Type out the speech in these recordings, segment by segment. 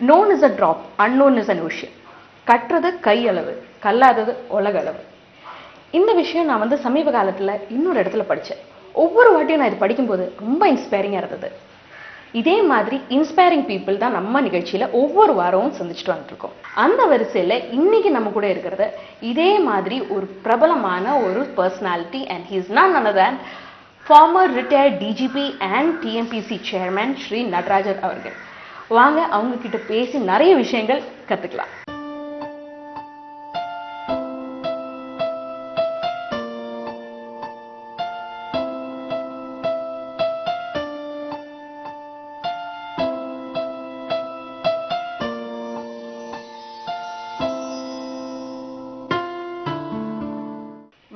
known is a drop, unknown is an ocean. கற்றது கையளவு, கல்லாதது உலகளவு. இந்த விஷயம் நான் சமீப காலத்துல இன்னொரு இடத்துல படிச்சேன். ஒவ்வொரு வாட்டியும் நான் இது படிக்கும்போது ரொம்ப இன்ஸ்பைரிங்கா இருந்தது. இதே மாதிரி இன்ஸ்பைரிங் பீப்புள் தான் நம்ம நிகழ்ச்சியில ஒவ்வொரு வாரமும் சந்திச்சுட்டு வந்துட்டு இருக்கோம். அந்த வரிசையில இன்னைக்கு நம்ம கூட இருக்கிறது இதே மாதிரி ஒரு பிரபலமான ஒரு personality, and he is none other than former retired DGP and TMPC chairman Shri Natarajar அவர்கள். வாங்க அவங்க கிட்ட பேசி நிறைய விஷயங்கள் கத்துக்கலாம்.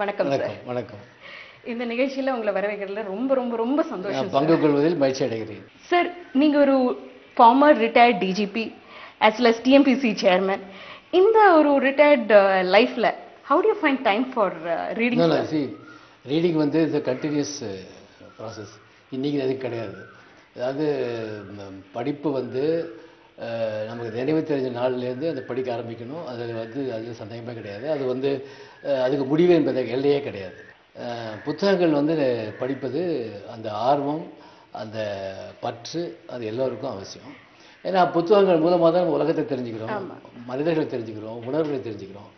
வணக்கம் சார். வணக்கம். இந்த நிகழ்ச்சியில உங்களை வரவேற்கிறதுல ரொம்ப ரொம்ப ரொம்ப சந்தோஷம். பங்கு கொள்வதில் மகிழ்ச்சி அடைகிறேன். சார், நீங்க ஒரு former retired DGP as well as TMPC chairman. இந்த ஒரு ரிட்டையர்ட் லைஃப்ல how do you find time for reading? Reading is a continuous process. இன்னைக்கு அது கிடையாது. அதாவது படிப்பு நமக்கு நினைவு தெரிஞ்ச நாள்லேருந்து அதை படிக்க ஆரம்பிக்கணும். அது சந்தேகமே கிடையாது. அது அதுக்கு முடிவு என்பது எல்லையே கிடையாது. புத்தகங்கள் படிப்பது அந்த ஆர்வம், அந்த பற்று, அது எல்லோருக்கும் அவசியம். ஏன்னா புத்தகங்கள் மூலமாக தான் நம்ம உலகத்தை தெரிஞ்சுக்கிறோம், மனிதர்களை தெரிஞ்சுக்கிறோம், உணர்வுகளை தெரிஞ்சுக்கிறோம்.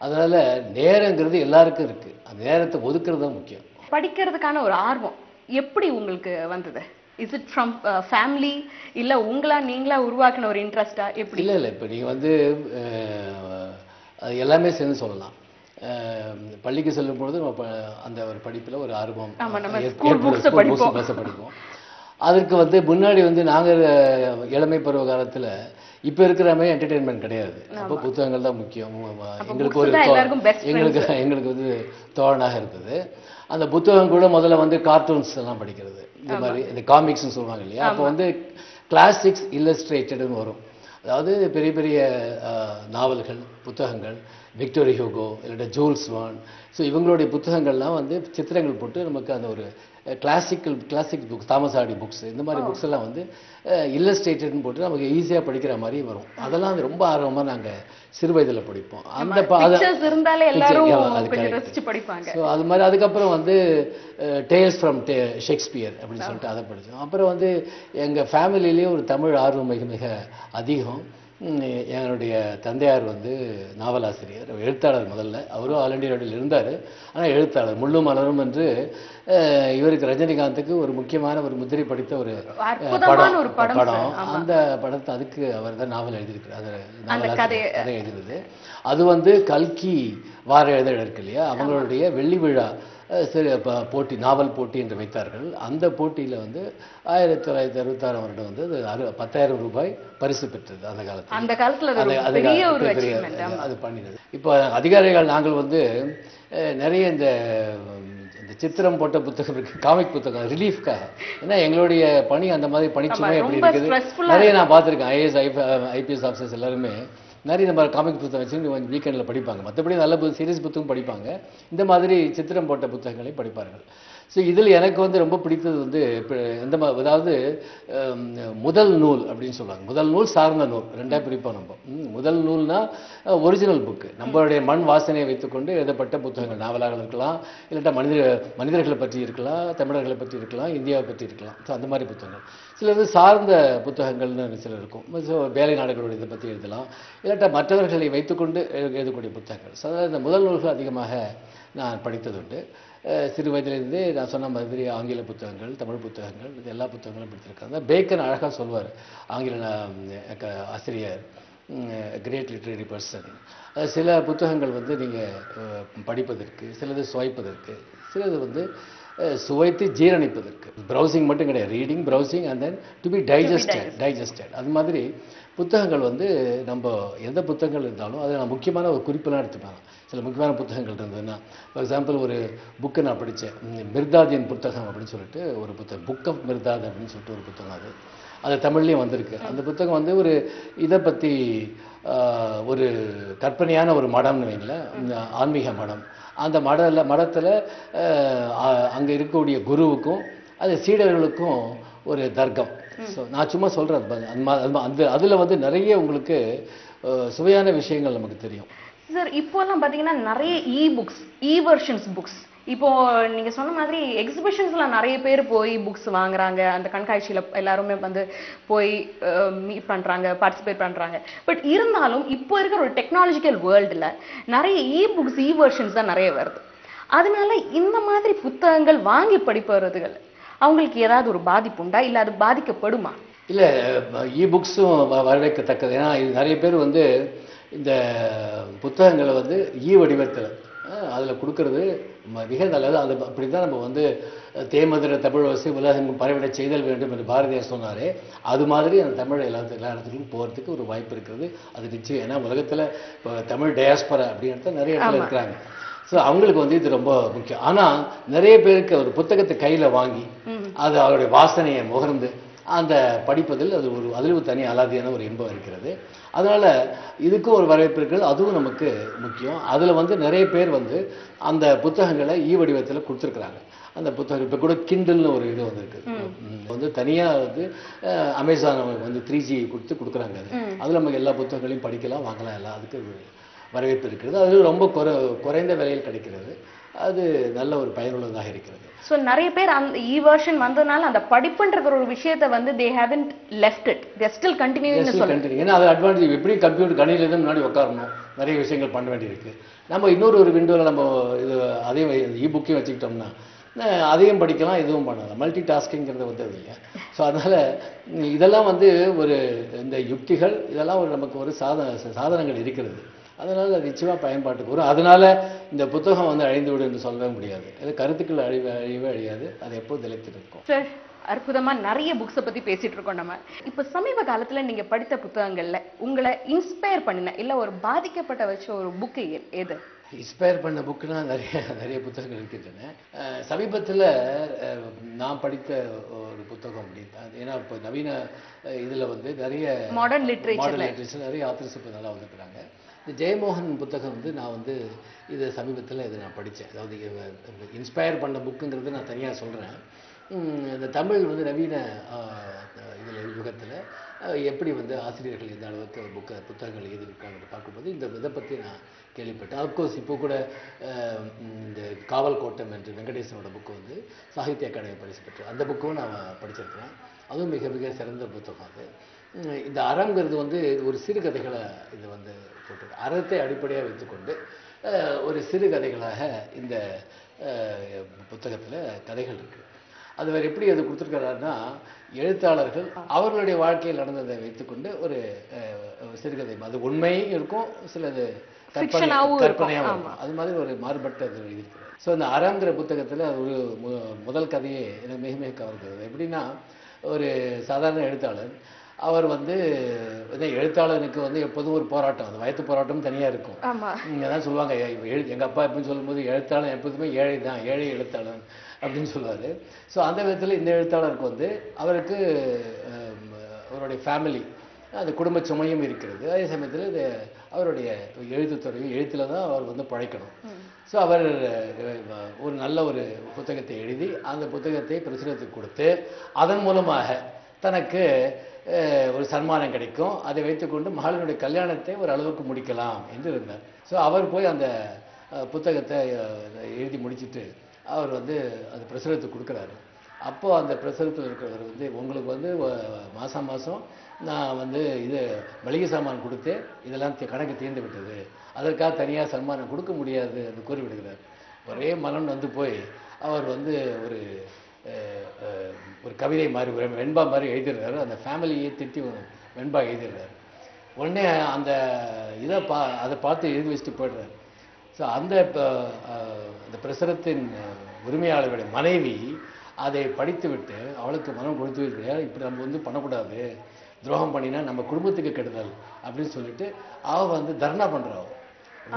அதனால் நேரங்கிறது எல்லாருக்கும் இருக்குது. அந்த நேரத்தை ஒதுக்குறது தான் முக்கியம். படிக்கிறதுக்கான ஒரு ஆர்வம் எப்படி உங்களுக்கு வந்தது? இஸ் இட் ஃப்ரம் ஃபேமிலி, இல்லை நீங்களா உருவாக்கின ஒரு இன்ட்ரெஸ்டா? எப்படி? இல்லை இப்போ நீங்கள் அது எல்லாமே சேர்ந்து சொல்லலாம். பள்ளிக்கு செல்லும் பொழுது அந்த ஒரு படிப்பில் ஒரு ஆர்வம், படிப்போம். அதற்கு முன்னாடி நாங்கள் இளமை பருவ காலத்தில் இப்போ இருக்கிற மாதிரி என்டர்டெயின்மெண்ட் கிடையாது. அப்போ புத்தகங்கள் தான் முக்கியம். எங்களுக்கு தோழனாக இருந்தது. அந்த புத்தகம் கூட முதல்ல கார்ட்டூன்ஸ் எல்லாம் படிக்கிறது, இந்த மாதிரி இந்த காமிக்ஸ்ன்னு சொல்லுவாங்க இல்லையா. அப்போ கிளாசிக்ஸ் இல்லஸ்ட்ரேட்டட்னு வரும். அதாவது பெரிய பெரிய நாவல்கள், புத்தகங்கள், விக்டர் ஹியூகோ இல்லாட்ட ஜூல்ஸ் வான், ஸோ இவங்களுடைய புத்தகங்கள்லாம் சித்திரங்கள் போட்டு நமக்கு அந்த ஒரு கிளாசிக் புக்ஸ், தாமஸ் ஆடி புக்ஸ், இந்த மாதிரி புக்ஸ் எல்லாம் இல்லஸ்ட்ரேட்டட்னு போட்டு நமக்கு ஈஸியாக படிக்கிற மாதிரி வரும். அதெல்லாம் ரொம்ப ஆர்வமாக நாங்கள் சிறு வயதில் படிப்போம். அந்த ஸோ அது மாதிரி அதுக்கப்புறம் டேல்ஸ் ஃப்ரம் ஷேக்ஸ்பியர் அப்படின்னு சொல்லிட்டு அதை படித்தோம். அப்புறம் எங்கள் ஃபேமிலியிலேயே ஒரு தமிழ் ஆர்வம் மிக மிக அதிகம். என்னுடைய தந்தையார் நாவலாசிரியர், எழுத்தாளர். முதல்ல அவரும் ஆல் இண்டியா ரேடியோவில் இருந்தார், ஆனால் எழுத்தாளர். முள்ளும் மலரும் என்று இவருக்கு ரஜினிகாந்துக்கு ஒரு முக்கியமான ஒரு முத்திரை படித்த ஒரு படம். அந்த படத்தை அதுக்கு அவர் தான் நாவல் எழுதியிருக்கிறார். அது கதை எழுதினது. அது கல்கி வார இதழ் இருக்கு இல்லையா, அவங்களுடைய வெள்ளி விழா போட்டி, நாவல் போட்டி என்று வைத்தார்கள். அந்த போட்டியில் 1966 வருடம் 10,000 ரூபாய் பரிசு பெற்றது. அந்த காலத்தில் அது பண்ணினது. இப்போ அதிகாரிகள் நாங்கள் நிறைய இந்த சித்திரம் போட்ட புத்தகம் இருக்கு, காமிக் புத்தகம், ரிலீஃப்காக. ஏன்னா எங்களுடைய பணி அந்த மாதிரி பணிச்சுமை எப்படி இருக்குது நிறைய நான் பார்த்துருக்கேன். IPS ஆஃபீஸர்ஸ் எல்லாருமே நிறைய இந்த மாதிரி காமிக் புத்தகம் வச்சு வீக்கெண்டில் படிப்பாங்க. மற்றபடி நல்ல சீரியஸ் புத்தகம் படிப்பாங்க, இந்த மாதிரி சித்திரம் போட்ட புத்தகங்களை படிப்பார்கள். ஸோ இதில் எனக்கு ரொம்ப பிடித்தது அதாவது முதல் நூல் அப்படின்னு சொல்லுவாங்க. முதல் நூல், சார்ந்த நூல், ரெண்டாக பிரிப்போம் நம்ம. முதல் நூல்னா ஒரிஜினல் புக்கு, நம்மளுடைய மண் வாசனையை வைத்துக்கொண்டு எழுதப்பட்ட புத்தகங்கள், நாவலாக இருக்கலாம், இல்லாட்டா மனிதர்களை பற்றி இருக்கலாம், தமிழர்களை பற்றி இருக்கலாம், இந்தியாவை பற்றி இருக்கலாம். ஸோ அந்த மாதிரி புத்தகங்கள். சிலது சார்ந்த புத்தகங்கள்னு சில இருக்கும். ஸோ வேலை நாடுகளுடைய இதை பற்றி எழுதலாம், இல்லாட்டா மற்றவர்களை வைத்துக்கொண்டு எழுதக்கூடிய புத்தகங்கள். ஸோ அதாவது இந்த முதல் நூல்கள் அதிகமாக நான் படித்ததுண்டு. சிறு வயதிலிருந்தே நான் சொன்ன மாதிரி ஆங்கில புத்தகங்கள், தமிழ் புத்தகங்கள், இது எல்லா புத்தகங்களும் படித்திருக்காங்க. பேக்கன் அழகாக சொல்வார், ஆங்கில ஆசிரியர், கிரேட் லிட்ரரி பர்சன். சில புத்தகங்கள் நீங்கள் படிப்பதற்கு, சிலது சுவைப்பதற்கு, சிலது சுவைத்து ஜீரணிப்பதற்கு. ப்ரௌசிங் மட்டும் கிடையாது, reading, browsing and then to be digested. அது மாதிரி புத்தகங்கள் நம்ம எந்த புத்தகங்கள் இருந்தாலும் அதை நான் முக்கியமான ஒரு குறிப்பெல்லாம் எடுத்துப்பேன். சில முக்கியமான புத்தகங்கள் இருந்ததுன்னா, ஃபார் எக்ஸாம்பிள் ஒரு புக்கு நான் படித்தேன், மிர்தாதின் புத்தகம் அப்படின்னு சொல்லிட்டு ஒரு புத்தகம், புக் ஆஃப் மிர்தாத் அப்படின்னு சொல்லிட்டு ஒரு புத்தகம். அது தமிழ்லேயும் வந்திருக்கு. அந்த புத்தகம் ஒரு இதை பற்றி, ஒரு கற்பனையான ஒரு மடம்னு வைங்களேன், ஆன்மீக மடம். அந்த மடத்தில் அங்கே இருக்கக்கூடிய குருவுக்கும் அது சீடர்களுக்கும் ஒரு தர்க்கம். ஸோ நான் சும்மா சொல்கிறேன், அந்த அதில் வந்து நிறைய உங்களுக்கு சுவையான விஷயங்கள் நமக்கு தெரியும். சார் இப்போல்லாம் பார்த்தீங்கன்னா நிறைய புக்ஸ் வெர்ஷன்ஸ் புக்ஸ், இப்போ நீங்க சொன்ன மாதிரி எக்ஸிபிஷன்ஸ்ல நிறைய பேர் போய் புக்ஸ் வாங்குறாங்க, அந்த கண்காட்சியில எல்லாருமே வந்து போய் மீட் பண்றாங்க, பார்ட்டிசிபேட் பண்றாங்க. பட் இருந்தாலும் இப்போ இருக்கிற ஒரு டெக்னாலஜிக்கல் வேர்ல்டுல நிறைய புக்ஸ் வெர்ஷன்ஸ் தான் நிறைய வருது. அதனால இந்த மாதிரி புத்தகங்கள் வாங்கி படிப்பவர்கள் அவங்களுக்கு ஏதாவது ஒரு பாதிப்பு உண்டா, இல்ல அது பாதிக்கப்படுமா? இல்லை, புக்ஸும் வரவேற்கத்தக்கது. ஏன்னா இது நிறைய பேர் வந்து இந்த புத்தகங்களை வந்து வடிவத்தில் அதில் கொடுக்கறது மிக நல்லது. அது அப்படி தான் நம்ம வந்து தேமதுர தமிழ் வசை உலகெங்கும் பரவிட செய்தல் வேண்டும் என்று பாரதியார் சொன்னாரே, அது மாதிரி அந்த தமிழ் எல்லா இடத்துலையும் போகிறதுக்கு ஒரு வாய்ப்பு இருக்கிறது. அது நிச்சயம். ஏன்னா உலகத்தில் இப்போ தமிழ் டயாஸ்பரா அப்படின்றது நிறைய இடத்துல இருக்கிறாங்க. ஸோ அவங்களுக்கு வந்து இது ரொம்ப முக்கியம். ஆனால் நிறைய பேருக்கு ஒரு புத்தகத்தை கையில் வாங்கி அது அவருடைய வாசனையை முகர்ந்து அந்த படிப்பதில் அது ஒரு அதில் தனி அலாதியான ஒரு இன்பம் இருக்கிறது. அதனால் இதுக்கும் ஒரு வரவேற்பு இருக்கிறது, அதுவும் நமக்கு முக்கியம். அதில் வந்து நிறைய பேர் வந்து அந்த புத்தகங்களை வடிவத்தில் கொடுத்துருக்குறாங்க. அந்த புத்தகம் இப்போ கூட கிண்டல்னு ஒரு இது வந்து தனியாக வந்து அமேசான் வந்து 3G கொடுக்குறாங்க. அதில் நம்ம எல்லா புத்தகங்களையும் படிக்கலாம், வாங்கலாம், எல்லாம் அதுக்கு வரவேற்பு இருக்கிறது. அது ரொம்ப குறைந்த விலையில் கிடைக்கிறது. அது நல்ல ஒரு பயனுள்ளதாக இருக்கிறது. ஸோ நிறைய பேர் அந்த வெர்ஷன் வந்ததுனால அந்த படிப்புன்ற ஒரு விஷயத்தை வந்து they haven't left it, they are still continuing னு சொல்லுங்க. ஏன்னா அது அட்வான்டேஜ். எப்படி கம்ப்யூட்டர் கணினில இருந்து முன்னாடி உட்காரணும், நிறைய விஷயங்கள் பண்ண வேண்டியிருக்கு. நம்ம இன்னொரு விண்டோவில் நம்ம இது அதையும் புக்கையும் வச்சுக்கிட்டோம்னா அதையும் படிக்கலாம், இதுவும் பண்ணலாம். மல்டி டாஸ்கிங்கிறது வந்து அது இல்லையா. ஸோ அதனால் இதெல்லாம் வந்து ஒரு இந்த யுக்திகள் இதெல்லாம் ஒரு நமக்கு ஒரு சாதனங்கள் இருக்கிறது. அதனால் அது நிச்சயமாக பயன்பாட்டுக்கு வரும். அதனால் இந்த புத்தகம் வந்து அழிந்து விடும் என்று சொல்லவே முடியாது. அது கருத்துக்கள் அழிவே அழியாது, அது எப்போ நிலைத்து இருக்கும். சார் அற்புதமா நிறைய புக்ஸை பத்தி பேசிட்டு இருக்கோம் நம்ம. இப்ப சமீப காலத்துல நீங்க படித்த புத்தகங்கள்ல உங்களை இன்ஸ்பயர் பண்ணின இல்ல ஒரு பாதிக்கப்பட்ட வச்ச ஒரு புக்கு எது? இன்ஸ்பயர் பண்ண புக்குனா நிறைய புத்தகங்கள் இருக்கின்றன. சமீபத்தில் நான் படித்த ஒரு புத்தகம் அப்படின்னு, ஏன்னா இப்போ நவீன இதில் வந்து நிறைய மாடர்ன் லிட்ரேச்சர் நிறைய ஆத்தர்ஸ் இப்போ நல்லா வந்துருக்குறாங்க. இந்த ஜெயமோகன் புத்தகம் வந்து நான் வந்து இது சமீபத்தில் இதை நான் படித்தேன். அதாவது இன்ஸ்பயர் பண்ண புக்குங்கிறது நான் தனியாக சொல்கிறேன். இந்த தமிழ் வந்து நவீன இதில் யுகத்தில் எப்படி வந்து ஆசிரியர்கள் இந்த அளவுக்கு புத்தகங்கள் எழுதியிருக்காங்க பார்க்கும்போது இதை பற்றி நான் கேள்விப்பட்டேன். அஃப்கோர்ஸ் இப்போ கூட இந்த காவல் கோட்டம் என்று வெங்கடேசனோட புக்கு வந்து சாகித்ய அகாடமி பரிசு பெற்று அந்த புக்கும் நான் படிச்சிருக்கிறேன். அதுவும் மிக மிக சிறந்த புத்தகம். அது இந்த அறங்கிறது வந்து ஒரு சிறுகதைகளை இது வந்து போட்டிருக்கு. அறத்தை அடிப்படையாக வைத்துக்கொண்டு ஒரு சிறுகதைகளாக இந்த புத்தகத்தில் கதைகள் இருக்குது. அது வேறு எப்படி அது கொடுத்துருக்கிறாருன்னா, எழுத்தாளர்கள் அவர்களுடைய வாழ்க்கையில் நடந்ததை வைத்துக்கொண்டு ஒரு சிறுகதை, அது உண்மையும் இருக்கும், சிலது கற்பனையாகவும் இருக்கும். அது மாதிரி ஒரு மாறுபட்ட இது எழுதியிருக்கிறார். ஸோ இந்த அறங்கிற புத்தகத்தில் ஒரு முதல் கதையே எனக்கு மிக மிக கவர்கிறது. எப்படின்னா, ஒரு சாதாரண எழுத்தாளர் அவர் வந்து எழுத்தாளனுக்கு வந்து எப்போதும் ஒரு போராட்டம், அது வயத்து போராட்டம் தனியாக இருக்கும். இங்கே தான் சொல்லுவாங்க, எங்கள் அப்பா எப்படின்னு சொல்லும்போது எழுத்தாளன் எப்போதுமே ஏழை தான், ஏழை எழுத்தாளன் அப்படின்னு சொல்லுவார். ஸோ அந்த விதத்தில் இந்த எழுத்தாளருக்கு வந்து அவருக்கு அவருடைய ஃபேமிலி அந்த குடும்ப சுமையும் இருக்கிறது. அதே சமயத்தில் இது அவருடைய எழுத்துத்துறையும் எழுத்தில் தான் அவர் வந்து பழைக்கணும். ஸோ அவர் ஒரு நல்ல ஒரு புத்தகத்தை எழுதி அந்த புத்தகத்தை பிரசுரத்துக்கு கொடுத்து அதன் மூலமாக தனக்கு ஒரு சன்மானம் கிடைக்கும். அதை வைத்துக்கொண்டு மகளினுடைய கல்யாணத்தை ஒரு அளவுக்கு முடிக்கலாம் என்று இருந்தார். ஸோ அவர் போய் அந்த புத்தகத்தை எழுதி முடிச்சுட்டு அவர் வந்து அது பிரசுரத்துக்கு கொடுக்குறாரு. அப்போது அந்த பிரசுரத்தில் இருக்கிறவர் வந்து, உங்களுக்கு வந்து மாதம் நான் வந்து இது மளிகை சாமான் கொடுத்து இதெல்லாம் கணக்கு தீர்ந்து விட்டது, அதற்காக தனியாக சன்மானம் கொடுக்க முடியாது என்று கூறிவிடுகிறார். ஒரே மனம் வந்து போய் அவர் வந்து ஒரு கவிதை மாதிரி வெண்பா மாதிரி எழுதிடுறாரு. அந்த ஃபேமிலியை திட்டி வெண்பா எழுதிடுறாரு. உடனே அந்த அதை பார்த்து எழுதி வச்சுட்டு போய்டுறாரு. ஸோ அந்த பிரசுரத்தின் உரிமையாளருடைய மனைவி அதை படித்து விட்டு அவளுக்கு மனம் கொடுத்து விட்டு, இப்படி நம்ம வந்து பண்ணக்கூடாது, துரோகம் பண்ணினா நம்ம குடும்பத்துக்கு கெடுதல் அப்படின்னு சொல்லிட்டு அவள் வந்து தர்ணா பண்ணுறாள்.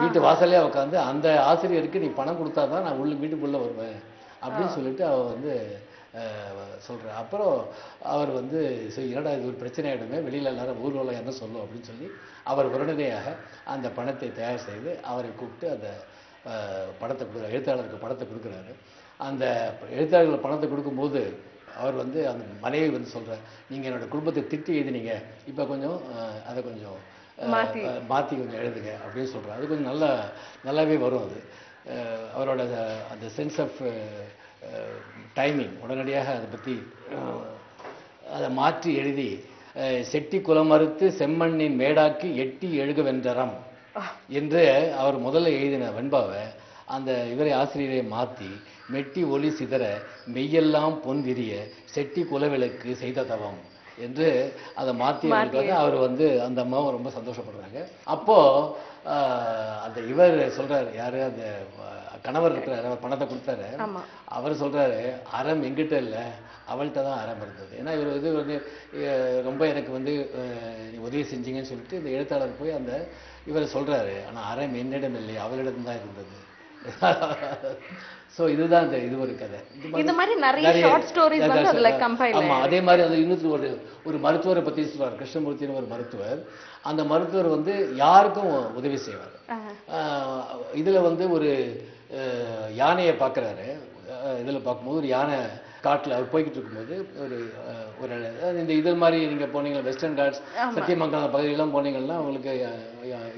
வீட்டு வாசலே உட்காந்து அந்த ஆசிரியருக்கு நீ பணம் கொடுத்தா தான் நான் வீட்டுக்குள்ளே வருவேன் அப்படின்னு சொல்லிட்டு அவள் வந்து சொல்கிறார். அப்புறம் அவர் வந்து சரி என்னடா இது ஒரு பிரச்சனை ஆகிடுமே, வெளியில் எல்லாரும் ஊர்வலம் என்ன சொல்லும் அப்படின்னு சொல்லி அவர் உடனடியாக அந்த பணத்தை தயார் செய்து அவரை கூப்பிட்டு அந்த பணத்தை எழுத்தாளருக்கு பணத்தை கொடுக்குறாரு. அந்த எழுத்தாளர்கள் பணத்தை கொடுக்கும்போது அவர் வந்து அந்த மனைவி வந்து சொல்கிறார், நீங்கள் என்னோட குடும்பத்தை திட்டி எழுதினீங்க, இப்போ கொஞ்சம் அதை கொஞ்சம் மாற்றி கொஞ்சம் எழுதுங்க அப்படின்னு சொல்கிறார். அது கொஞ்சம் நல்லாவே வரும். அது அவரோட அந்த சென்ஸ் ஆஃப் டைமிங் உடனடியாக அதை பற்றி அதை மாற்றி எழுதி, செட்டி குலமறுத்து செம்மண்ணின் மேடாக்கி எட்டி எழுக வென்றறம் என்று அவர் முதல்ல எழுதின வெண்பாவை அந்த இவரை ஆசிரியரை மாற்றி, மெட்டி ஒளி சிதற மெய்யெல்லாம் பொன் விரிய செட்டி குலவிளக்கு செய்த தவம் என்று அதை மாற்றி அவர் வந்து அந்த அம்மாவும் ரொம்ப சந்தோஷப்படுறாங்க. அப்போ அந்த இவர் சொல்றாரு, யாரு அந்த கணவர் இருக்கிறாரு, அவர் பணத்தை கொடுத்தாரு, அவர் சொல்றாரு, அறம் எங்கிட்ட இல்லை, அவள்கிட்ட தான் அறம் இருந்தது. ஏன்னா இவர் இது வந்து ரொம்ப எனக்கு வந்து உதவி செஞ்சீங்கன்னு சொல்லிட்டு இந்த எழுத்தாளர் போய் அந்த இவர் சொல்றாரு, ஆனா அறம் என்னிடம் இல்லை, அவளிடம் தான் இருந்தது. சோ இதுதான் இது ஒரு கதை. இந்த மாதிரி நிறைய ஷார்ட் ஸ்டோரிஸ் வந்து அதுல கம்பைல். ஆமா, அதே மாதிரி அது இன்னொரு ஒரு மருத்துவரை பத்தி சொல்றாரு, கிருஷ்ணமூர்த்தின்னு ஒரு மருத்துவர். அந்த மருத்துவர் வந்து யாருக்கும் உதவி செய்வார். இதுல வந்து ஒரு யானையை பார்க்குறாரு. இதில் பார்க்கும்போது ஒரு யானை காட்டில் அவர் போய்கிட்டு இருக்கும்போது ஒரு இந்த இது மாதிரி நீங்கள் போனீங்கன்னா வெஸ்டர்ன் காட்ஸ் சத்தியமங்கலம் பகுதியெல்லாம் போனீங்கன்னா உங்களுக்கு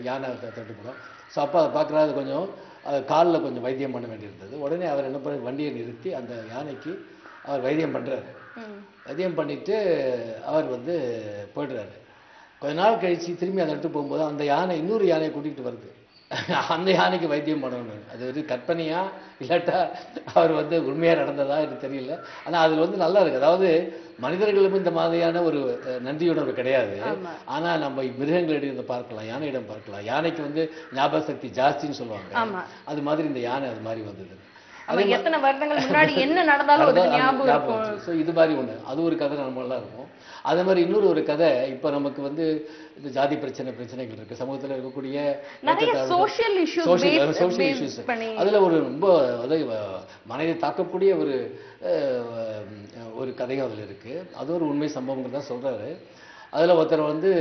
யானை தட்டுப்படும். ஸோ அப்போ அதை பார்க்குறாரு, அது கொஞ்சம் காலில் கொஞ்சம் வைத்தியம் பண்ண வேண்டியிருந்தது. உடனே அவர் என்ன பண்ண, வண்டியை நிறுத்தி அந்த யானைக்கு அவர் வைத்தியம் பண்ணுறாரு. வைத்தியம் பண்ணிவிட்டு அவர் வந்து போய்டுறாரு. கொஞ்ச நாள் கழித்து திரும்பி அந்த இடத்துக்கு போகும்போது அந்த யானை இன்னொரு யானையை கூட்டிகிட்டு வருது. அந்த யானைக்கு வைத்தியம் பண்ணணும். அது வந்து கற்பனையா இல்லாட்டா அவர் வந்து உண்மையாக நடந்ததா எனக்கு தெரியல. ஆனால் அதில் வந்து நல்லா இருக்கு. அதாவது மனிதர்களும் இந்த மாதிரியான ஒரு நன்றியுணர்வு கிடையாது. ஆனால் நம்ம மிருகங்களிடம் பார்க்கலாம், யானையிடம் பார்க்கலாம். யானைக்கு வந்து ஞாபக சக்தி ஜாஸ்தின்னு சொல்லுவாங்க. அது மாதிரி இந்த யானை அது மாதிரி வந்தது. எத்தனை வருடங்கள் முன்னாடி என்ன நடந்தாலும் ஞாபகம். ஸோ இது மாதிரி ஒன்று, அது ஒரு கதை நம்மளாம் இருக்கும். அதே மாதிரி இன்னொரு ஒரு கதை, இப்போ நமக்கு வந்து இந்த ஜாதி பிரச்சனைகள் இருக்கு, சமூகத்தில் இருக்கக்கூடிய சோஷியல் இஷ்யூஸ். அதில் ஒரு ரொம்ப மனதை தாக்கக்கூடிய ஒரு கதையும் அதில் இருக்கு. அது ஒரு உண்மை சம்பவங்கள் தான் சொல்றாரு. அதில் ஒருத்தர் வந்து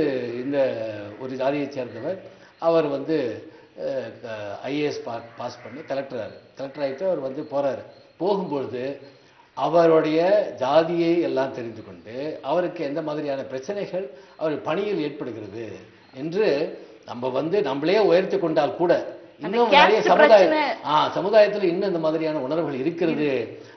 இந்த ஒரு ஜாதியை சேர்ந்தவர், அவர் வந்து ஐஏஎஸ் பாஸ் பண்ணி கலெக்டர் ஆகிட்டு அவர் வந்து போறாரு. போகும்பொழுது அவருடைய ஜாதியை எல்லாம் தெரிந்து கொண்டு அவருக்கு எந்த மாதிரியான பிரச்சனைகள் அவர் பணியில் ஏற்படுகிறது என்று நம்ம வந்து நம்மளே உயர்த்தி கொண்டால் கூட இன்னும் நிறைய சமுதாயத்தில் இன்னும் இந்த மாதிரியான உணர்வுகள் இருக்கிறது,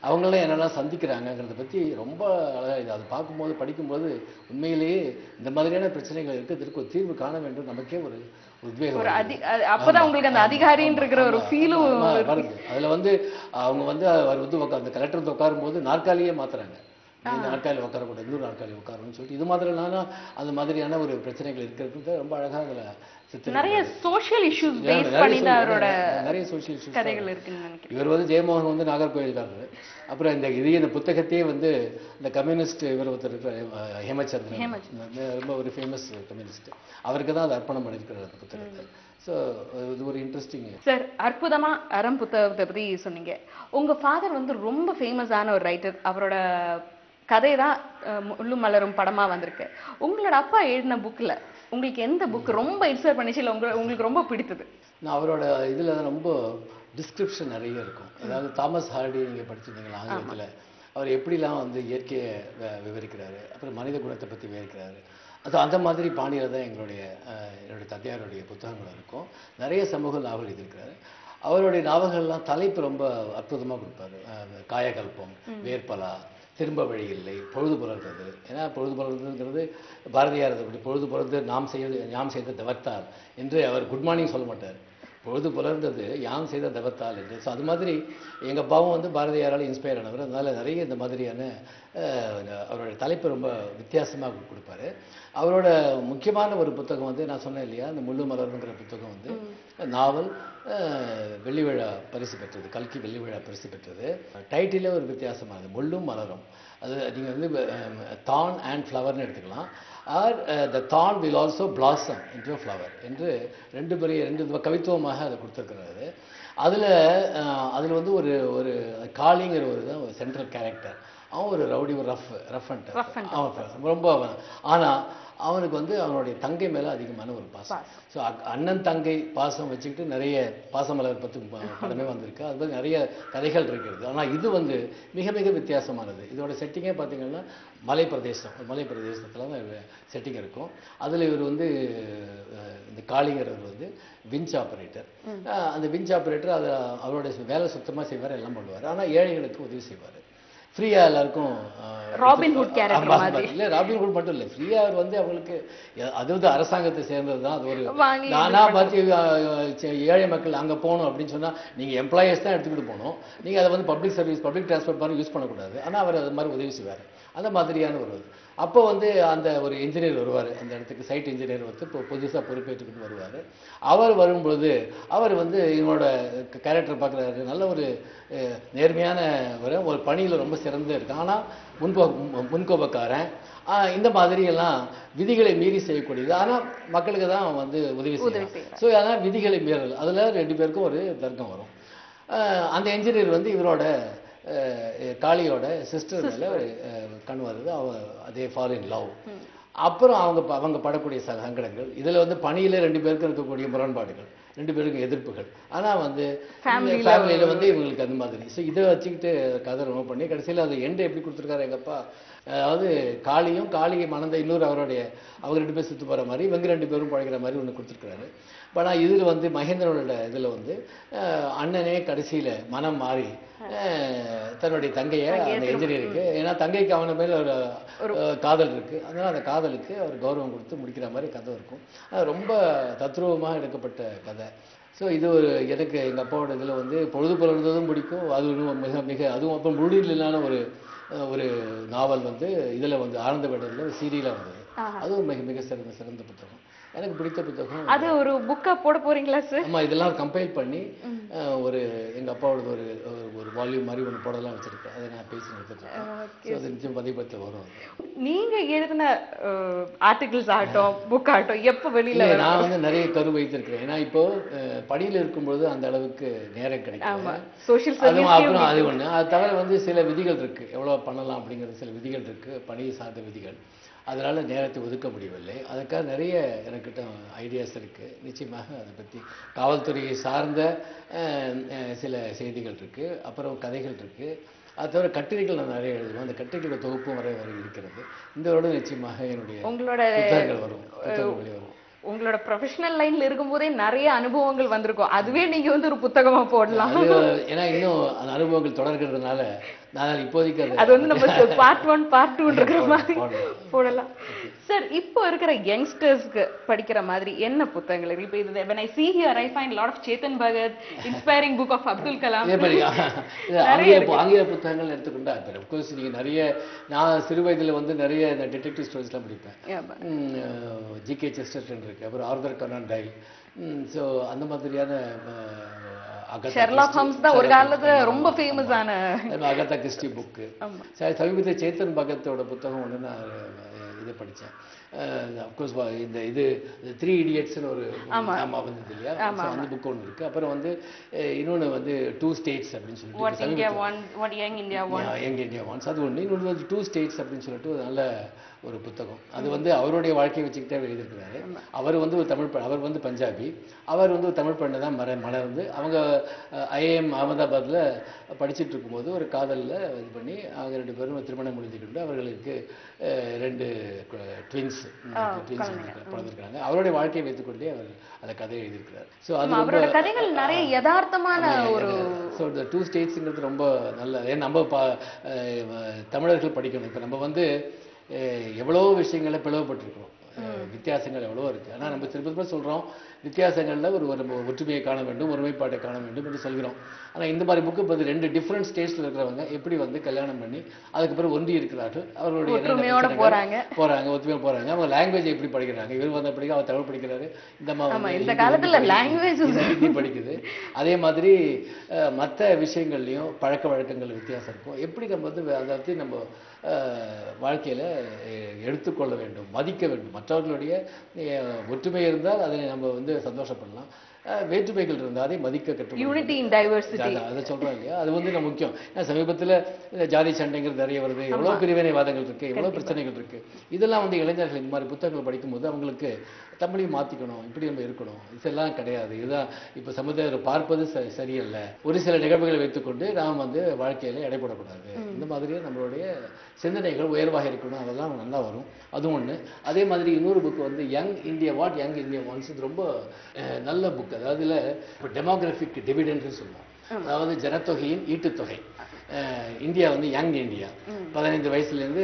அவங்களாம் என்னெல்லாம் சந்திக்கிறாங்கிறத பற்றி ரொம்ப அழகாக அது பார்க்கும்போது படிக்கும்போது உண்மையிலேயே இந்த மாதிரியான பிரச்சனைகள் இருக்கிறதுக்கு ஒரு தீர்வு காண வேண்டும், நமக்கே ஒரு உத்வேகம். அப்பதான் உங்களுக்கு அந்த அதிகாரின்ற ஒரு ஃபீலும் வருது. அதுல வந்து அவங்க வந்து அவர் வந்து அந்த கலெக்டர் உட்காரும் போது நாற்காலியே மாத்துறாங்க. இந்த நாற்காலி உட்காரக்கூடாது, இன்னொரு நாற்காலி உட்காரணும்னு சொல்லிட்டு இது மாதிரிலாம் அந்த மாதிரியான ஒரு பிரச்சனைகள் இருக்கிறது ரொம்ப அழகாக அதுல நிறைய சோஷியல் இஷ்யூஸ் பேஸ் பண்ணி அவரோட நிறைய சோஷியல் இஷ்யூஸ் கதைகள் இருக்குன்னு நினைக்கிறேன். இவர் வந்து ஜெயமோகன் வந்து நாகர்கோயில்காரர். அப்புறம் இந்த புத்தகத்தையே வந்து இந்த கம்யூனிஸ்ட் இவர் ஒருத்தர் ஹேமச்சந்திரன், ரொம்ப ஒரு ஃபேமஸ் கம்யூனிஸ்ட், அவருக்கு தான் அதை அர்ப்பணம் பண்ணியிருக்கிறார் அந்த புத்தகத்தை. ஸோ இது ஒரு இன்ட்ரெஸ்டிங். சார், அற்புதமா அறம் புத்தகத்தை பற்றி சொன்னீங்க. உங்க ஃபாதர் வந்து ரொம்ப ஃபேமஸான ஒரு ரைட்டர். அவரோட கதை தான் முள்ளும் மலரும் படமா வந்திருக்கு. உங்களோட அப்பா எழுதின புக்ல உங்களுக்கு எந்த புக் ரொம்ப இன்ஸ்பயர் பண்ணிச்சு, இல்லை உங்களுக்கு ரொம்ப பிடித்தது? நான் அவரோட இதில் ரொம்ப டிஸ்கிரிப்ஷன் நிறைய இருக்கும். அதாவது தாமஸ் ஹார்டி நீங்கள் படிச்சிருந்தீங்களா ஆங்கிலத்தில், அவர் எப்படிலாம் வந்து இயற்கையை விவரிக்கிறாரு, அப்புறம் மனித குணத்தை பற்றி விவரிக்கிறாரு. அது அந்த மாதிரி பாணியில் தான் என்னுடைய தந்தையாருடைய புத்தகங்கள் இருக்கும். நிறைய சமூக நாவல் எழுதியிருக்கிறாரு. அவருடைய நாவல்கள்லாம் தலைப்பு ரொம்ப அற்புதமாக கொடுப்பாரு. காயகல்பம், வேர்பலா, திரும்ப வழி இல்லை, பொழுது புலர்ந்தது. ஏன்னா பொழுது புலர்ந்ததுங்கிறது பாரதியார் பொழுது புலர்ந்து யாம் செய்த தவத்தால் என்று அவர் குட் மார்னிங் சொல்ல மாட்டார், பொழுது புலர்ந்தது யாம் செய்த தவத்தால் என்று. ஸோ அது மாதிரி எங்கள் அப்பாவும் வந்து பாரதியாரால் இன்ஸ்பயர் ஆனவர். அதனால் நிறைய இந்த மாதிரியான அவரோட தலைப்பு ரொம்ப வித்தியாசமாக கொடுப்பாரு. அவரோட முக்கியமான ஒரு புத்தகம் வந்து நான் சொன்னேன் இல்லையா, இந்த முள்ளு மலருங்கிற புத்தகம் வந்து நாவல் வெள்ளி விழா பரிசு பெற்றது, கல்கி வெள்ளி விழா பரிசு பெற்றது. டைட்டிலே ஒரு வித்தியாசமானது, முள்ளும் மலரும். அது நீங்கள் வந்து தான் அண்ட் ஃப்ளவர்னு எடுத்துக்கலாம். ஆர் த தான் will also blossom into flower என்று ரெண்டு கவித்துவமாக அதை கொடுத்துருக்கிறாரு. அதில் வந்து ஒரு காளிங்கிற ஒரு சென்ட்ரல் கேரக்டர். அவன் ஒரு ரவுடி, ஒரு ரஃப் அண்ட் Rough and அவன் ரொம்ப ஆனா அவனுக்கு வந்து அவனுடைய தங்கை மேல அதிகமான ஒரு பாசம். ஸோ அண்ணன் தங்கை பாசம் வச்சுக்கிட்டு நிறைய பாசமலர் பற்றி படமே வந்திருக்கு. அது மாதிரி நிறைய கதைகள் இருக்கிறது. ஆனா இது வந்து மிக மிக வித்தியாசமானது. இதோட செட்டிங்கே பார்த்தீங்கன்னா மலை பிரதேசத்துல தான் செட்டிங் இருக்கும். அதுல இவர் வந்து இந்த காளிங்கிறவர் வந்து விஞ்ச் ஆபரேட்டர். அந்த விஞ்ச் ஆபரேட்டர் அதை அவருடைய வேலை சுத்தமா செய்வார், எல்லாம் பண்ணுவார். ஆனா ஏழைகளுக்கு உதவி செய்வார். ஃப்ரீயா எல்லாருக்கும் ராபின்ஹுட் கேரக்டர் மாதிரி. இல்ல ராபின்ஹுட் மட்டும் இல்ல, ஃப்ரீயா அவர் வந்து அவங்களுக்கு அது வந்து அரசாங்கத்தை சேர்ந்தது தான். அது ஒரு வாங்கி நானா பார்த்து ஏழை மக்கள் அங்க போகணும் அப்படின்னு சொன்னா நீங்க எம்ப்ளாயிஸ் தான் எடுத்துக்கிட்டு போகணும். நீங்க அதை வந்து பப்ளிக் சர்வீஸ், பப்ளிக் டிரான்ஸ்போர்ட் மாதிரி யூஸ் பண்ணக்கூடாது. ஆனா அவர் அது மாதிரி உதவி செய்வார். அந்த மாதிரியான ஒரு அப்போ வந்து அந்த ஒரு இன்ஜினியர் வருவார் அந்த இடத்துக்கு, சைட் இன்ஜினியர் வந்து இப்போ புதுசாக பொறுப்பேற்றுக்கிட்டு வருவார். அவர் வரும்பொழுது அவர் வந்து இவனோட கேரக்டர் பார்க்குறாரு, நல்ல ஒரு நேர்மையான ஒரு பணியில் ரொம்ப சிறந்து இருக்கான். ஆனால் முன்கோபக்காரன், இந்த மாதிரி எல்லாம் விதிகளை மீறி செய்யக்கூடியது. ஆனால் மக்களுக்கு தான் வந்து உதவி செய்யலாம். ஸோ அதனால் விதிகளை மீறல், அதில் 2 பேருக்கும் ஒரு தர்க்கம் வரும். அந்த இன்ஜினியர் வந்து இவரோட காளியோட சிஸ்டர் மேல கண் வருது. அதே ஃபால் இன் லவ். அப்புறம் அவங்க படக்கூடிய சங்கடங்கள், இதுல வந்து பணியில 2 பேருக்கும் இருக்கக்கூடிய முரண்பாடுகள், 2 பேருக்கும் எதிர்ப்புகள். ஆனா வந்து ஃபேமிலியில வந்து இவங்களுக்கு அந்த மாதிரி. ஸோ இதை வச்சுக்கிட்டு கதை ரொம்ப பண்ணி கடைசியில் அது எண்டை எப்படி கொடுத்துருக்காரு எங்க அப்பா. அதாவது காளியை மணந்த இன்னொரு அவருடைய அவங்க 2 பேர் சுத்து போற மாதிரி, இவங்க 2 பேரும் பழகிற மாதிரி ஒன்று கொடுத்துருக்காரு. பட் ஆனால் இதில் வந்து மகேந்திரனோட இதில் வந்து அண்ணனே கடைசியில் மனம் மாறி தன்னுடைய தங்கையை அந்த என்ஜினியருக்கு, ஏன்னா தங்கைக்கு அவன மேல ஒரு காதல் இருக்கு, அதனால அந்த காதலுக்கு அவர் கௌரவம் கொடுத்து முடிக்கிற மாதிரி கதை இருக்கும். அது ரொம்ப தத்ரூபமாக எடுக்கப்பட்ட கதை. ஸோ இது ஒரு எனக்கு எங்கள் அப்பாவோட இதில் வந்து பொழுது புலர்ந்ததும் பிடிக்கும். அது மிக மிக அதுவும் அப்போ முடியலான ஒரு நாவல் வந்து இதில் வந்து ஆனந்த விடலில் சீரியலாக வந்தது. அதுவும் மிக மிக சிறந்த புத்தகம், எனக்கு பிடித்த புத்தகம். அது ஒரு புக்கா போட போறீங்களா சார்? ஆமா, இதெல்லாம் கம்பைல் பண்ணி ஒரு எங்க அப்பாவோட ஒரு வால்யூம் மாதிரி ஒன்று போடலாம் வச்சிருக்கேன். அதை நான் பேசி எடுத்துட்டேன். அது நிச்சயம் பதிப்பத்தில் வரும். நீங்க எழுதின ஆர்டிகிள்ஸ் ஆகட்டும், புக் ஆகட்டும், எப்போ வெளியில? நான் வந்து நிறைய கரு வைத்திருக்கிறேன். ஏன்னா இப்போ படியில் இருக்கும்போது அந்த அளவுக்கு நேரம் கிடைக்கும். அப்புறம் அது ஒண்ணு. அது தவிர வந்து சில விதிகள் இருக்கு, எவ்வளவு பண்ணலாம் அப்படிங்கிறது சில விதிகள் இருக்கு, பணியை சார்ந்த விதிகள். அதனால் நேரத்தை ஒதுக்க முடியவில்லை. அதுக்காக நிறைய எனக்கிட்ட ஐடியாஸ் இருக்குது. நிச்சயமாக அதை பற்றி காவல்துறையை சார்ந்த சில செய்திகள் இருக்குது, அப்புறம் கதைகள் இருக்குது. அது தவிர கட்டுரைகள் நான் நிறைய எழுதுவேன். அந்த கட்டுரைகளோட தொகுப்பும் வரை இருக்கிறது. இந்த வருடம் நிச்சயமாக என்னுடைய புத்தகங்கள் வரும், புத்தகங்கள் வெளிவரும். உங்களோட ப்ரொஃபஷனல் லைன்ல இருக்கும்போதே நிறைய அனுபவங்கள் வந்திருக்கும், அதுவே நீங்க வந்து ஒரு புத்தகமா போடலாம். ஏன்னா இன்னும் அந்த அனுபவங்கள் தொடர்கிறதுனால நான் இப்போதைக்கு அது வந்து நம்ம பார்ட் 1 பார்ட் 2 இருக்கிற மாதிரி போடலாம். சார், இப்போ இருக்கிற யங்ஸ்டர்ஸ்க்கு படிக்கிற மாதிரி என்ன புத்தகங்கள் இருக்கு? இப்போ இது when I see here I find lot of Chetan Bhagat, inspiring book of Abdul Kalam. ஆங்கில புத்தகங்கள் எடுத்துக்கிட்டா of course நீங்க நிறைய, நான் சிறு வயதுல வந்து நிறைய இந்த டிடெக்டிவ் ஸ்டோரிஸ்லாம் படிப்பேன். ஜிகே செஸ்டர்டன் இருக்கு, அப்புறம் ஆர்தர் கனான் டைல். ஸோ அந்த மாதிரியான ஷெர்லாக் ஹோம்ஸ் தான் ஒரு காலத்துல ரொம்ப ஃபேமஸ் ஆன அகதா கிறிஸ்டி புக்கு. சமீபத்தில் சேத்தன் பகத்தோட புத்தகம் ஒன்று நான் இதை படித்தேன். அப்கோர்ஸ் இந்த இது 3 Idiotsன்னு ஒரு நாம வந்தது இல்லையா, அந்த புக் ஒன்று இருக்கு. அப்புறம் வந்து இன்னொன்று வந்து 2 States அப்படின்னு சொல்லிட்டு யங் இந்தியா ஒன்ஸ், அது ஒன்று. இன்னொன்று வந்து 2 States அப்படின்னு சொல்லிட்டு ஒரு நல்ல ஒரு புத்தகம். அது வந்து அவருடைய வாழ்க்கையை வச்சுக்கிட்டே எழுதியிருக்கிறாரு. அவர் வந்து ஒரு அவர் வந்து பஞ்சாபி, அவர் வந்து ஒரு தமிழ் பெண்ணை தான் மலர்ந்து அவங்க IIM அகமதாபாத்ல படிச்சுட்டு இருக்கும்போது ஒரு காதலில் இது பண்ணி அவங்க 2 பேரும் திருமணம் முடிஞ்சுக்கிட்டு அவர்களுக்கு 2 ட்வின்ஸ் பிறந்திருக்காங்க. அவருடைய வாழ்க்கையை வைத்துக்கொண்டே அவர் அந்த கதையை எழுதியிருக்கிறார். ஸோ அது அவரோட கதைகள் நிறைய யதார்த்தமான ஒரு ஸோ இந்த 2 Statesங்கிறது ரொம்ப நல்ல. ஏன் நம்ம தமிழர்கள் படிக்கணும். இப்போ நம்ம வந்து எவ்வளோ விஷயங்களை பிளவுபட்டிருக்கிறோம், வித்தியாசங்கள் எவ்வளோ இருக்குது. ஆனால் நம்ம திரும்ப சொல்கிறோம் வித்தியாசங்களில் ஒரு ஒற்றுமையை காண வேண்டும், ஒருமைப்பாட்டை காண வேண்டும் என்று சொல்கிறோம். ஆனால் இந்த மாதிரி புக்கு இப்போ 2 டிஃப்ரெண்ட் ஸ்டேட்ஸில் இருக்கிறவங்க எப்படி வந்து கல்யாணம் பண்ணி அதுக்கப்புறம் ஒன்றி இருக்கிறார்கள், அவர்களுடைய ஒற்றுமையாக போகிறாங்க, அவங்க லாங்குவேஜ் எப்படி படிக்கிறாங்க, இவர் வந்து படிக்க அவர் தமிழ் படிக்கிறாரு, இந்த காலத்தில் லாங்குவேஜ் ஹிந்தி படிக்குது. அதே மாதிரி மற்ற விஷயங்கள்லையும் பழக்க வழக்கங்கள் வித்தியாசம் இருக்கும். எப்படி நம்ம வந்து அதை பற்றி நம்ம வாழ்க்கையில் எடுத்துக்கொள்ள வேண்டும், மதிக்க வேண்டும். மற்றவர்களுடைய ஒற்றுமை இருந்தால் அதை நம்ம வந்து சந்தோஷப்படலாம். வேற்றுமைகள் இருந்தால் அதை மதிக்க கற்றுக் யூனிட்டி இன் டைவர்சிட்டி. அதை சொல்றோம் இல்லையா, அது வந்து நம்ம முக்கியம். ஏன்னா சமீபத்தில் இந்த ஜாதி சண்டைங்கிறது நிறைய வருது, எவ்வளோ பிரிவினைவாதங்கள் இருக்கு, எவ்வளோ பிரச்சனைகள் இருக்கு. இதெல்லாம் வந்து இளைஞர்கள் இந்த மாதிரி புத்தகங்கள் படிக்கும்போது அவங்களுக்கு தமிழையும் மாற்றிக்கணும், இப்படி நம்ம இருக்கணும், இதெல்லாம் கிடையாது, இதுதான் இப்போ சமுதாயம் பார்ப்பது சரியல்ல, ஒரு சில நிகழ்வுகளை வைத்துக்கொண்டு நாம் வந்து வாழ்க்கையில எடைபடக்கூடாது, இந்த மாதிரி நம்மளுடைய சிந்தனைகள் உயர்வாக இருக்கணும், அதெல்லாம் நல்லா வரும். அதுவும் ஒன்று. அதே மாதிரி இன்னொரு புக் வந்து Young India what Young India wants, இது ரொம்ப நல்ல புக். அதாவது இப்போ டெமோகிராஃபிக் டிவிடெண்ட்னு சொல்லுவோம், அதாவது ஜனத்தொகையின் ஈட்டுத்தொகை. இந்தியா வந்து யங் இந்தியா, 15 வயசுலேருந்து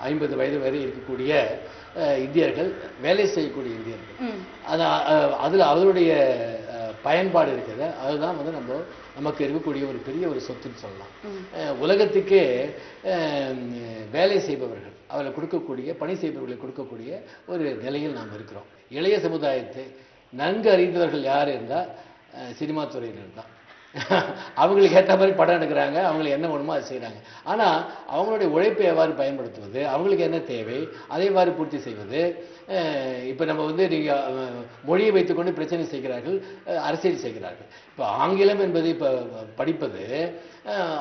50 வயது வரை இருக்கக்கூடிய இந்தியர்கள், வேலை செய்யக்கூடிய இந்தியர்கள், அதில் அவருடைய பயன்பாடு இருக்கிறது. அதுதான் வந்து நமக்கு இருக்கக்கூடிய ஒரு பெரிய ஒரு சொத்துன்னு சொல்லலாம். உலகத்துக்கே வேலை செய்பவர்கள், அவர்களை கொடுக்கக்கூடிய, பணி செய்பவர்களை கொடுக்கக்கூடிய ஒரு நிலையில் நாம் இருக்கிறோம். இளைய சமுதாயத்தை நன்கு அறிந்தவர்கள் யார் இருந்தால் சினிமா துறையினர் தான். அவங்களுக்கு ஏற்ற மாதிரி படம் எடுக்கிறாங்க, அவங்களுக்கு என்ன வேணுமோ அதை செய்கிறாங்க. ஆனால் அவங்களுடைய உழைப்பை எவ்வாறு பயன்படுத்துவது, அவங்களுக்கு என்ன தேவை, அதை எவ்வாறு பூர்த்தி செய்வது. இப்போ நம்ம வந்து நீங்கள் மொழியை வைத்துக்கொண்டு பிரச்சனை செய்கிறார்கள், அரசியல் செய்கிறார்கள். இப்போ ஆங்கிலம் என்பது இப்போ படிப்பது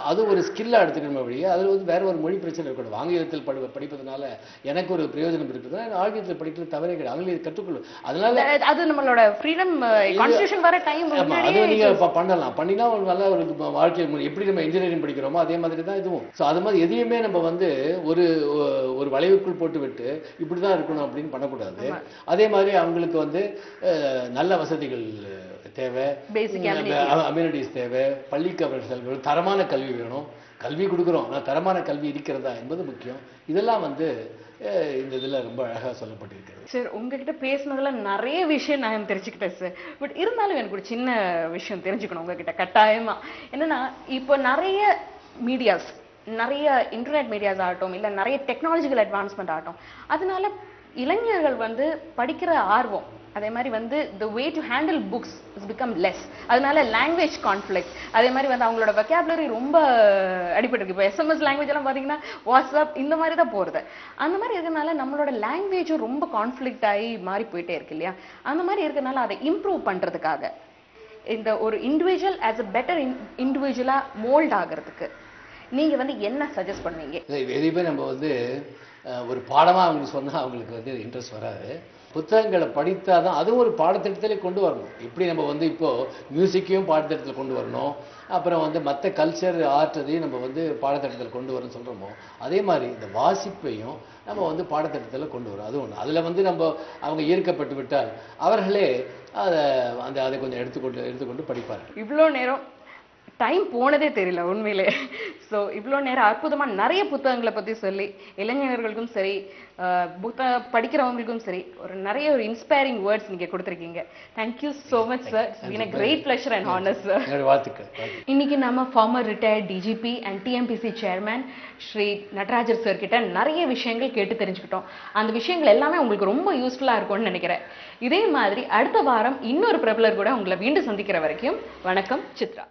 அது ஒரு ஸ்கில்லாக எடுத்துக்கணும் வழியே, அதில் வந்து வேற ஒரு மொழி பிரச்சனை இருக்கணும். ஆங்கிலத்தில் படிப்பதனால எனக்கு ஒரு பிரயோஜனம் இருக்குது, ஆங்கிலத்தில் படிக்கிறது தவறே கிடையாது, ஆங்கிலம் கற்றுக்கொள்ளும். அதனால அது நம்மளோட ஃப்ரீடம், கான்ஸ்டிடியூஷன் வர டைம் அது நீங்கள் பண்ணலாம். பண்ணினா ஒரு நல்ல ஒரு வாழ்க்கை எப்படி நம்ம இன்ஜினியரிங் படிக்கிறோமோ அதே மாதிரி தான் இதுவும். ஸோ அது மாதிரி எதையுமே நம்ம வந்து ஒரு வளைவுக்குள் போட்டு விட்டு இப்படி தான் இருக்கணும் அப்படின்னு பண்ணக்கூடாது. அதே மாதிரி அவங்களுக்கு வந்து நல்ல வசதிகள் தேவை, அம்யூனிட்டிஸ் தேவை, பள்ளிக்கு அவர்கள் தரமான கல்வி வேணும். கல்வி கொடுக்குறோம், ஆனால் தரமான கல்வி இருக்கிறதா என்பது முக்கியம். இதெல்லாம் வந்து இந்த இதில் ரொம்ப அழகாக சொல்லப்பட்டிருக்கிறது. சார், உங்ககிட்ட பேசினதுல நிறைய விஷயம் நான் தெரிஞ்சுக்கிட்டேன் சார். பட் இருந்தாலும் எனக்கு ஒரு சின்ன விஷயம் தெரிஞ்சுக்கணும் உங்ககிட்ட கட்டாயமா. என்னன்னா, இப்போ நிறைய மீடியாஸ், நிறைய இன்டர்நெட் மீடியாஸ் ஆகட்டும், இல்லை நிறைய டெக்னாலஜிக்கல் அட்வான்ஸ்மெண்ட் ஆகட்டும், அதனால இளைஞர்கள் வந்து படிக்கிற ஆர்வம், அதே மாதிரி வந்து the way to handle books has become less. அதனால லாங்குவேஜ் கான்ஃப்ளிக்ட், அதே மாதிரி வந்து அவங்களோட வெக்காபுலரி ரொம்ப அடிபட்டிருக்கு. இப்போ எஸ்எம்எஸ் லாங்குவேஜ் எல்லாம் பார்த்தீங்கன்னா வாட்ஸ்அப் இந்த மாதிரி தான் போகிறது. அந்த மாதிரி இருக்கிறதுனால நம்மளோட லாங்குவேஜும் ரொம்ப கான்ஃப்ளிக்ட் ஆகி மாறி போயிட்டே இருக்கு இல்லையா? அந்த மாதிரி இருக்கிறதுனால அதை இம்ப்ரூவ் பண்ணுறதுக்காக, இந்த ஒரு இண்டிவிஜுவல் ஆஸ் அ பெட்டர் இண்டிவிஜுவலாக மோல்ட் ஆகிறதுக்கு நீங்கள் வந்து என்ன சஜஸ்ட் பண்ணுவீங்க? எதுவுமே நம்ம வந்து ஒரு பாடமாக அவங்களுக்கு சொன்னால் அவங்களுக்கு வந்து இன்ட்ரெஸ்ட் வராது. புத்தகங்களை படித்தால் தான் அதுவும் ஒரு பாடத்திட்டத்திலே கொண்டு வரணும். இப்படி நம்ம வந்து இப்போது மியூசிக்கையும் பாடத்திட்டத்தில் கொண்டு வரணும், அப்புறம் வந்து மற்ற கல்ச்சர் ஆர்ட் அதையும் நம்ம வந்து பாடத்திட்டத்தில் கொண்டு வரணும்னு சொல்கிறோமோ, அதே மாதிரி இந்த வாசிப்பையும் நம்ம வந்து பாடத்திட்டத்தில் கொண்டு வரோம். அது ஒன்று. அதில் வந்து நம்ம அவங்க ஈர்க்கப்பட்டு விட்டால் அவர்களே அதை கொஞ்சம் எடுத்துக்கொண்டு படிப்பார்கள். இவ்வளோ நேரம் டைம் போனதே தெரியல உண்மையிலே. ஸோ இவ்வளோ நேரம் அற்புதமாக நிறைய புத்தகங்களை பற்றி சொல்லி இளைஞர்களுக்கும் சரி, படிக்கிறவங்களுக்கும் சரி, நிறைய இன்ஸ்பைரிங் வேர்ட்ஸ் நீங்கள் கொடுத்துருக்கீங்க. Thank you so much sir. It's been a great pleasure and honour sir. வாழ்த்துக்கள். இன்னைக்கு நம்ம former retired DGP and TMPC chairman Shri Natarajar sir கிட்ட நிறைய விஷயங்கள் கேட்டு தெரிஞ்சுக்கிட்டோம். அந்த விஷயங்கள் எல்லாமே உங்களுக்கு ரொம்ப யூஸ்ஃபுல்லாக இருக்கும்னு நினைக்கிறேன். இதே மாதிரி அடுத்த வாரம் இன்னொரு பிரபலர் கூட உங்களை மீண்டும் சந்திக்கிற வரைக்கும் வணக்கம். சித்ரா.